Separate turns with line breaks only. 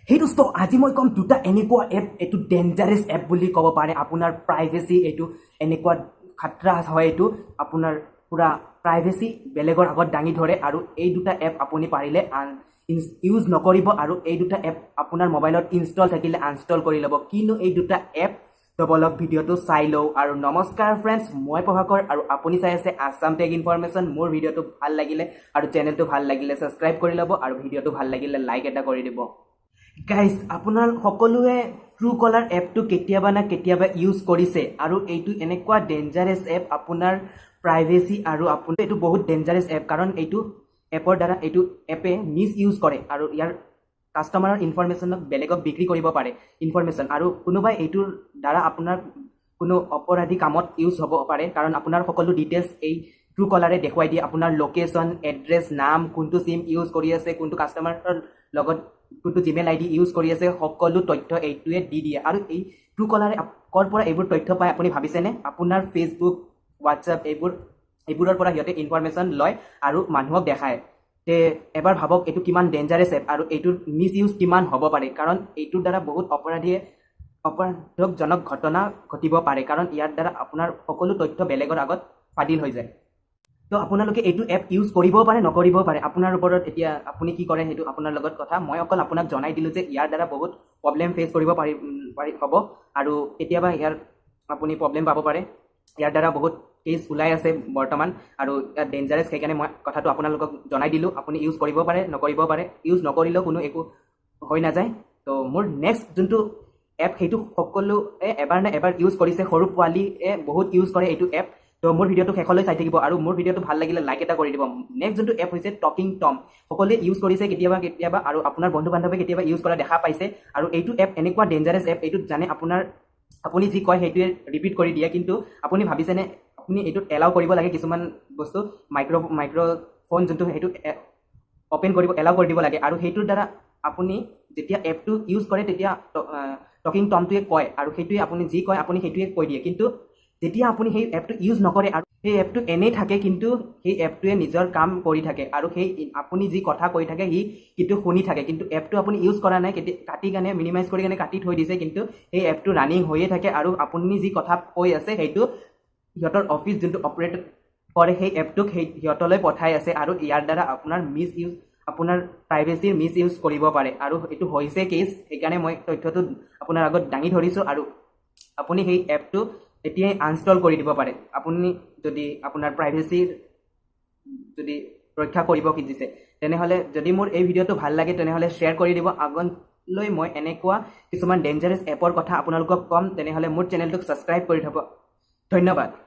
Hey dosto, আজি মই কম দুটা এনেকুৱা এপ এটো ডেঞ্জাৰাছ এপ বুলি ক'ব পাৰে আপোনাৰ প্ৰাইভেচি এটো এনেকুৱা খাতৰা হয় এটো আপোনাৰ পুৰা প্ৰাইভেচি বেলেগৰ আগত দাঙি ধৰে আৰু এই দুটা এপ আপুনি পাৰিলে ইউজ নকৰিব আৰু এই দুটা এপ আপোনাৰ মোবাইলত ইনষ্টল থাকিলে আনষ্টল কৰি ল'ব কিনো এই দুটা এপ ডবলক ভিডিঅ'টো চাই লওঁ আৰু নমস্কাৰ ফ্ৰেণ্ডছ মই প্ৰভাকৰ আৰু আপুনি চাই আছে আসাম টেক ইনফৰমেশ্যন মোৰ ভিডিঅ'টো ভাল লাগিলে আৰু চেনেলটো ভাল লাগিলে সাবস্ক্ৰাইব কৰি ল'ব আৰু ভিডিঅ'টো ভাল লাগিলে লাইক এটা কৰি দিব গাইজ আপোনাৰ সকলোৱে ট্ৰুকলাৰ এপটো কেতিয়াবা না কেতিয়াবা ইউজ কৰিছে আৰু এইটো এনেকুৱা ডেঞ্জাৰাছ এপ আপোনাৰ প্ৰাইভেচি আৰু আপোনাৰ এইটো বহুত ডেঞ্জাৰাছ এপ কাৰণ এইটো এপৰ দ্বাৰা এইটো এপে মিছ ইউজ কৰে আৰু ইয়াৰ কাষ্টমাৰৰ ইনফৰমেশ্যনক বেলেগক বিক্ৰী কৰিব পাৰে ইনফৰমেশ্যন আৰু কোনোবাই এইটোৰ দ্বাৰা আপোনাৰ কোনো অপৰাধী কামত ইউজ হ'ব পাৰে কাৰণ আপোনাৰ সকলো ডিটেইলছ এই ট্ৰুকলাৰে দেখুৱাই দিয়ে আপোনাৰ লোকেশ্যন এড্ৰেছ নাম কোনটো চিম ইউজ কৰি আছে কোনটো কাষ্টমাৰৰ লগত কোনটো জিমেইল আইডি ইউজ কৰি আছে সকলো তথ্য এইটোৱে দি দিয়ে আৰু এই ট্ৰুকলাৰে কৰ পৰা এইবোৰ তথ্য পায় আপুনি ভাবিছেনে আপোনাৰ ফেচবুক হোৱাটছআপ এইবোৰৰ পৰা সিহঁতে ইনফৰমেশ্যন লয় আৰু মানুহক দেখায় তে এবাৰ ভাবক এইটো কিমান ডেঞ্জাৰাছ এপ আৰু এইটোৰ মিছ ইউজ কিমান হ'ব পাৰে কাৰণ এইটোৰ দ্বাৰা বহুত অপৰাধজনক ঘটনা ঘটিব পাৰে কাৰণ ইয়াৰ দ্বাৰা আপোনাৰ সকলো তথ্য বেলেগৰ আগত ফাদিল হৈ যায় তো আপোনালোকে এইটো এপ ইউজ কৰিবও পাৰে নকৰিবও পাৰে আপোনাৰ ওপৰত এতিয়া আপুনি কি কৰে সেইটো আপোনাৰ লগত কথা মই অকল আপোনাক জনাই দিলোঁ যে ইয়াৰ দ্বাৰা বহুত প্ৰব্লেম ফেচ কৰিব হ'ব আৰু কেতিয়াবা ইয়াৰ আপুনি প্ৰব্লেম পাব পাৰে ইয়াৰ দ্বাৰা বহুত কেছ ওলাই আছে বৰ্তমান আৰু ইয়াত ডেঞ্জাৰাছ সেইকাৰণে মই কথাটো আপোনালোকক জনাই দিলোঁ আপুনি ইউজ কৰিব পাৰে নকৰিব পাৰে ইউজ নকৰিলেও কোনো একো হৈ নাযায় তো মোৰ নেক্সট যোনটো এপ সেইটো সকলোৱে এবাৰ নে এবাৰ ইউজ কৰিছে সৰু পোৱালীয়ে বহুত ইউজ কৰে এইটো এপ তো মোৰ ভিডিঅ'টো শেষলৈ চাই থাকিব আৰু মোৰ ভিডিঅ'টো ভাল লাগিলে লাইক এটা কৰি দিব নেক্সট যোনটো এপ হৈছে টকিং টম সকলোৱে ইউজ কৰিছে কেতিয়াবা আৰু আপোনাৰ বন্ধু বান্ধৱে কেতিয়াবা ইউজ কৰা দেখা পাইছে আৰু এইটো এপ এনেকুৱা ডেঞ্জাৰাছ এপ এইটোত জানে আপুনি যি কয় সেইটোৱে ৰিপিট কৰি দিয়ে কিন্তু আপুনি ভাবিছেনে আপুনি এইটোত এলাউ কৰিব লাগে কিছুমান বস্তু মাইক্ৰফোন যোনটো সেইটো অপেন কৰিব এলাউ কৰি দিব লাগে আৰু সেইটোৰ দ্বাৰা আপুনি যেতিয়া এপটো ইউজ কৰে তেতিয়া টকিং টমটোৱে কয় আৰু সেইটোৱে আপুনি যি কয় আপুনি সেইটোৱে কৈ দিয়ে কিন্তু যেতিয়া আপুনি সেই এপটো ইউজ নকৰে আৰু সেই এপটো এনেই থাকে কিন্তু সেই এপটোৱে নিজৰ কাম কৰি থাকে আৰু সেই আপুনি যি কথা কৈ থাকে সি কিন্তু শুনি থাকে কিন্তু এপটো আপুনি ইউজ কৰা নাই কাটি কেনে মিনিমাইজ কৰি কেনে কাটি থৈ দিছে কিন্তু সেই এপটো ৰানিং হৈয়ে থাকে আৰু আপুনি যি কথা কৈ আছে সেইটো সিহঁতৰ অফিচ যোনটো অপাৰেট কৰে সেই এপটোক সিহঁতলৈ পঠাই আছে আৰু ইয়াৰ দ্বাৰা আপোনাৰ প্ৰাইভেচিৰ মিছ ইউজ কৰিব পাৰে আৰু এইটো হৈছে কেছ সেইকাৰণে মই তথ্যটো আপোনাৰ আগত দাঙি ধৰিছোঁ আৰু আপুনি সেই এপটো এতিয়াই আনষ্টল কৰি দিব পাৰে আপুনি যদি আপোনাৰ প্ৰাইভেচিৰ যদি ৰক্ষা কৰিব খুজিছে তেনেহ'লে যদি মোৰ এই ভিডিঅ'টো ভাল লাগে তেনেহ'লে শ্বেয়াৰ কৰি দিব আগলৈ মই এনেকুৱা কিছুমান ডেঞ্জাৰাছ এপৰ কথা আপোনালোকক ক'ম তেনেহ'লে মোৰ চেনেলটোক ছাবস্ক্ৰাইব কৰি থ'ব ধন্যবাদ